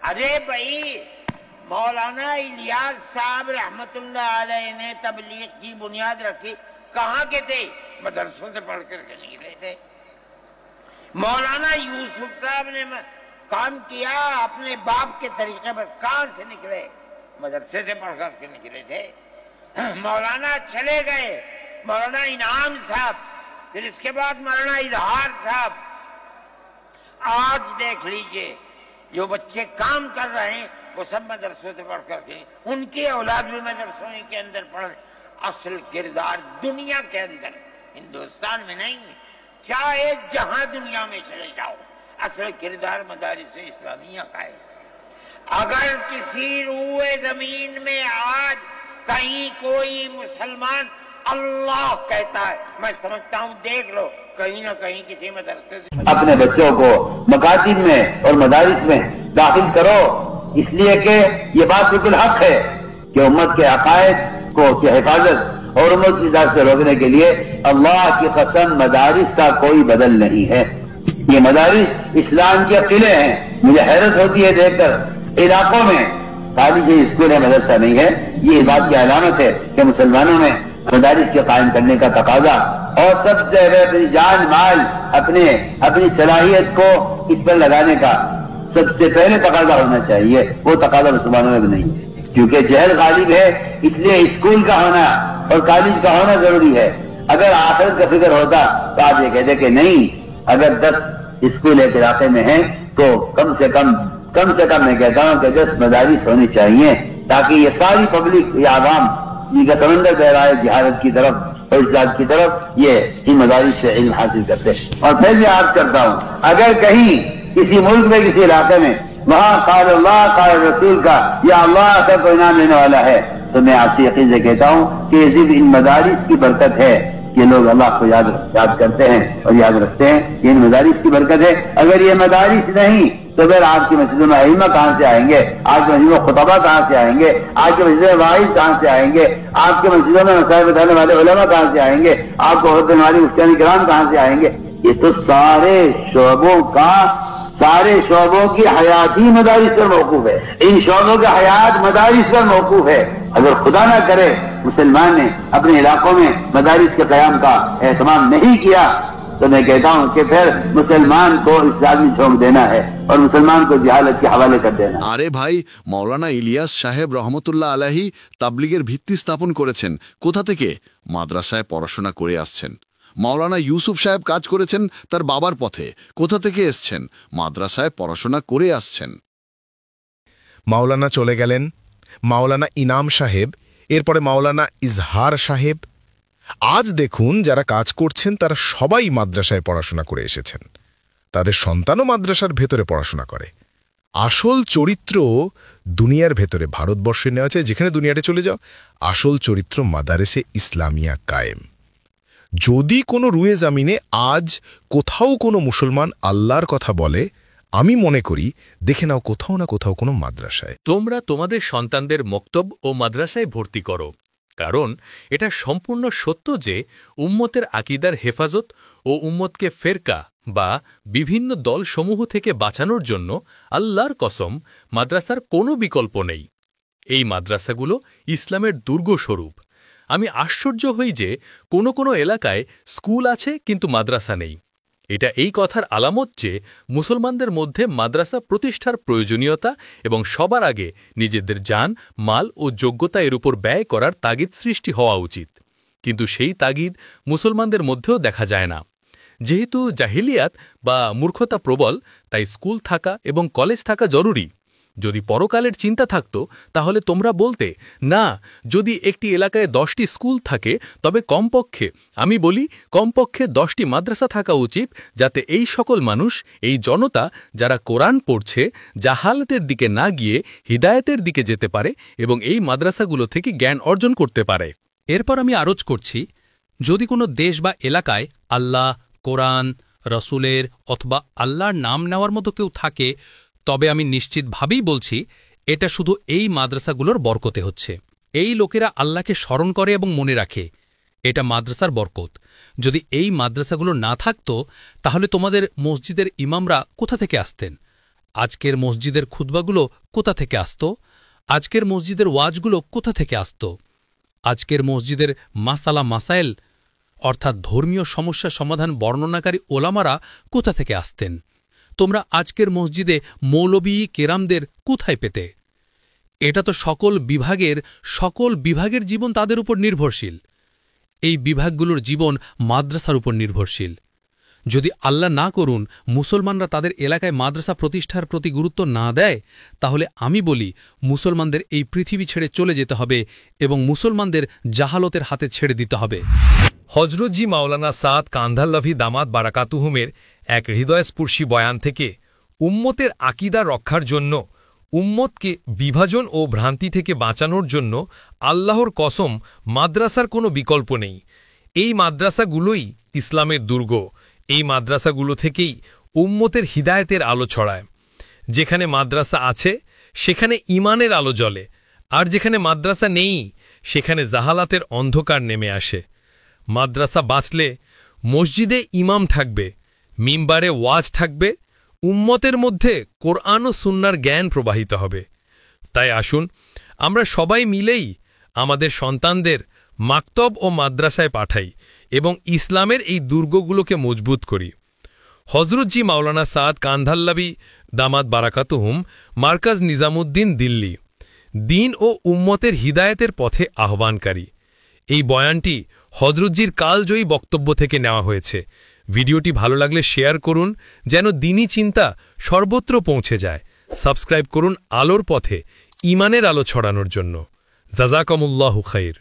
ارے بھائی مولانا الیاس صاحب رحمت اللہ علیہ نے تبلیغ کی بنیاد رکھی، کہاں کے تھے؟ مدرسوں سے پڑھ کر کے نکلے تھے۔ مولانا یوسف صاحب نے کام کیا اپنے باپ کے طریقے پر، کہاں سے نکلے؟ مدرسے سے پڑھ کر کے نکلے تھے۔ مولانا چلے گئے، مولانا انعام صاحب، پھر اس کے بعد مولانا اظہار صاحب۔ آج دیکھ لیجئے جو بچے کام کر رہے ہیں وہ سب مدرسوں سے پڑھ کر کے، ان کی اولاد بھی مدرسوں کے اندر پڑھ رہے۔ اصل کردار دنیا کے اندر، ہندوستان میں نہیں، چاہے جہاں دنیا میں چلے جاؤ، اصل کردار مدارس اسلامیہ کا ہے۔ اگر کسی روئے زمین میں آج کہیں کوئی مسلمان اللہ کہتا ہے، میں سمجھتا ہوں دیکھ لو کہیں نہ کہیں کسی مدرسے سے اپنے بچوں کو مکاتب میں اور مدارس میں داخل کرو، اس لیے کہ یہ بات بالکل حق ہے کہ امت کے عقائد کی حفاظت اور امت کی ذات سے روکنے کے لیے اللہ کی قسم مدارس کا کوئی بدل نہیں ہے۔ یہ مدارس اسلام کے قلعے ہیں۔ مجھے حیرت ہوتی ہے دیکھ کر علاقوں میں کالج اسکول ہے، مدرسہ نہیں ہے۔ یہ اس بات کی علامت ہے کہ مسلمانوں میں مدارس کے قائم کرنے کا تقاضا اور سب سے اپنی جان مال اپنی صلاحیت کو اس پر لگانے کا سب سے پہلے تقاضا ہونا چاہیے۔ وہ تقاضا مسلمانوں میں بھی نہیں ہے، کیونکہ جہل غالب ہے، اس لیے اسکول کا ہونا اور کالج کا ہونا ضروری ہے۔ اگر آخرت کا فکر ہوتا تو آپ یہ کہتے کہ نہیں، اگر 10 اسکول ایک علاقے میں ہیں تو کم سے کم میں کہتا ہوں کہ 10 مدارس ہونی چاہیے، تاکہ یہ ساری پبلک، یہ عوام جن کا سمندر بہ رہا ہے جہالت کی طرف اور اسلام کی طرف، یہ ان مدارس سے علم حاصل کرتے۔ اور پھر بھی عرض کرتا ہوں، اگر کہیں کسی ملک میں کسی علاقے میں وہاں قال اللہ قال رسول کا یا اللہ کا کوئی نام لینے والا ہے، تو میں آپ سے یقین سے کہتا ہوں کہ یہ صرف ان مدارس کی برکت ہے کہ لوگ اللہ کو یاد کرتے ہیں اور یاد رکھتے ہیں، یہ ان مدارس کی برکت ہے۔ اگر یہ مدارس نہیں تو پھر آپ کی مسجدوں میں ائمہ کہاں سے آئیں گے؟ آپ کی مسجدوں میں خطبہ کہاں سے آئیں گے؟ آپ کی مسجدوں میں واعظ کہاں سے آئیں گے؟ آپ کی مسجدوں میں مسائل بتانے والے علماء کہاں سے آئیں گے؟ آپ کو خطبہ دینے والے مفتیان کرام کہاں سے آئیں گے؟ یہ تو سارے شعبوں کی حیاتی مدارس پر موقوف ہے۔ ان شعبوں کی حیات مدارس پر موقوف ہے۔ اگر خدا نہ کرے مسلمان نے اپنے علاقوں میں مدارس کے قیام کا اہتمام نہیں کیا تو میں کہتا ہوں کہ پھر مسلمان کو اسلامی جھونک دینا ہے اور مسلمان کو جہالت کے حوالے کر دینا۔ আরে ভাই, মৌলানা ইলিয়াস সাহেব রহমতুল্লাহ আলাহি তাবলিগের ভিত্তি স্থাপন করেছেন কোথা থেকে? মাদ্রাসায় পড়াশোনা করে আসছেন। মৌলানা ইউসুফ সাহেব কাজ করেছেন তার বাবার পথে, কোথা থেকে এসছেন? মাদ্রাসায় পড়াশোনা করে আসছেন। মাওলানা চলে গেলেন, মাওলানা ইনাম সাহেব, এরপরে মাওলানা ইজহার সাহেব। আজ দেখুন যারা কাজ করছেন তারা সবাই মাদ্রাসায় পড়াশোনা করে এসেছেন, তাদের সন্তানও মাদ্রাসার ভেতরে পড়াশোনা করে। আসল চরিত্র দুনিয়ার ভেতরে, ভারতবর্ষে নেওয়া যায় যেখানে দুনিয়াতে চলে যাও, আসল চরিত্র মাদারেসে ইসলামিয়া কায়েম। যদি কোনো রুয়ে জামিনে আজ কোথাও কোনো মুসলমান আল্লাহর কথা বলে, আমি মনে করি দেখে নাও কোথাও না কোথাও কোনো মাদ্রাসায়। তোমরা তোমাদের সন্তানদের মক্তব ও মাদ্রাসায় ভর্তি করো, কারণ এটা সম্পূর্ণ সত্য যে উম্মতের আকীদার হেফাজত ও উম্মতকে ফেরকা বা বিভিন্ন দলসমূহ থেকে বাঁচানোর জন্য আল্লাহর কসম মাদ্রাসার কোনো বিকল্প নেই। এই মাদ্রাসাগুলো ইসলামের দুর্গস্বরূপ। আমি আশ্চর্য হই যে কোনো কোনো এলাকায় স্কুল আছে কিন্তু মাদ্রাসা নেই। এটা এই কথার আলামত যে মুসলমানদের মধ্যে মাদ্রাসা প্রতিষ্ঠার প্রয়োজনীয়তা এবং সবার আগে নিজেদের জান, মাল ও যোগ্যতা এর উপর ব্যয় করার তাগিদ সৃষ্টি হওয়া উচিত। কিন্তু সেই তাগিদ মুসলমানদের মধ্যেও দেখা যায় না। যেহেতু জাহিলিয়াত বা মূর্খতা প্রবল, তাই স্কুল থাকা এবং কলেজ থাকা জরুরি। যদি পরকালের চিন্তা থাকত তাহলে তোমরা বলতে, না, যদি একটি এলাকায় 10টি স্কুল থাকে তবে কমপক্ষে, আমি বলি কমপক্ষে 10টি মাদ্রাসা থাকা উচিত, যাতে এই সকল মানুষ, এই জনতা যারা কোরআন পড়ছে, জাহালাতের দিকে না গিয়ে হিদায়াতের দিকে যেতে পারে এবং এই মাদ্রাসাগুলো থেকে জ্ঞান অর্জন করতে পারে। এরপর আমি আরজ করছি, যদি কোনো দেশ বা এলাকায় আল্লাহ, কোরআন, রসুলের অথবা আল্লাহর নাম নেওয়ার মতো কেউ থাকে, তবে আমি নিশ্চিতভাবেই বলছি এটা শুধু এই মাদ্রাসাগুলোর বরকতে হচ্ছে। এই লোকেরা আল্লাহকে স্মরণ করে এবং মনে রাখে, এটা মাদ্রাসার বরকত। যদি এই মাদ্রাসাগুলো না থাকত তাহলে তোমাদের মসজিদের ইমামরা কোথা থেকে আসতেন? আজকের মসজিদের খুতবাগুলো কোথা থেকে আসত? আজকের মসজিদের ওয়াজগুলো কোথা থেকে আসত? আজকের মসজিদের মাসালা মাসাইল অর্থাৎ ধর্মীয় সমস্যা সমাধান বর্ণনাকারী ওলামারা কোথা থেকে আসতেন? তোমরা আজকের মসজিদে মৌলবী কেরামদের কোথায় পেতে? এটা তো সকল বিভাগের জীবন তাদের উপর নির্ভরশীল। এই বিভাগগুলোর জীবন মাদ্রাসার উপর নির্ভরশীল। যদি আল্লাহ না করুন মুসলমানরা তাদের এলাকায় মাদ্রাসা প্রতিষ্ঠার প্রতি গুরুত্ব না দেয়, তাহলে আমি বলি মুসলমানদের এই পৃথিবী ছেড়ে চলে যেতে হবে এবং মুসলমানদের জাহালতের হাতে ছেড়ে দিতে হবে। হজরতজি মাওলানা সাদ কান্ধাল্লাভি দামাত বারাকাতুহুমের এক হৃদয়স্পর্শী বয়ান থেকে উম্মতের আকীদা রক্ষার জন্য, উম্মতকে বিভাজন ও ভ্রান্তি থেকে বাঁচানোর জন্য আল্লাহর কসম মাদ্রাসার কোনো বিকল্প নেই। এই মাদ্রাসাগুলোই ইসলামের দুর্গ। এই মাদ্রাসাগুলো থেকেই উম্মতের হিদায়েতের আলো ছড়ায়। যেখানে মাদ্রাসা আছে সেখানে ঈমানের আলো জ্বলে, আর যেখানে মাদ্রাসা নেই সেখানে জাহালাতের অন্ধকার নেমে আসে। মাদ্রাসা বাঁচলে মসজিদে ইমাম থাকবে, মিম্বারে ওয়াজ থাকবে, উম্মতের মধ্যে কোরআন ও সুন্নাহর জ্ঞান প্রবাহিত হবে। তাই আসুন আমরা সবাই মিলেই আমাদের সন্তানদের মাকতব ও মাদ্রাসায় পাঠাই এবং ইসলামের এই দুর্গগুলোকে মজবুত করি। হজরতজি মাওলানা সাদ কান্ধাল্লাভি দামাত বারাকাতুহুম, মার্কাজ নিজামুদ্দিন, দিল্লি। দিন ও উম্মতের হিদায়েতের পথে আহ্বানকারী। এই বয়ানটি হজরতজির কালজয়ী বক্তব্য থেকে নেওয়া হয়েছে। ভিডিওটি ভালো লাগলে শেয়ার করুন যেন দ্বীনি চিন্তা সর্বত্র পৌঁছে যায়। সাবস্ক্রাইব করুন আলোর পথে ঈমানের আলো ছড়ানোর জন্য। জাযাকুমুল্লাহু খাইর।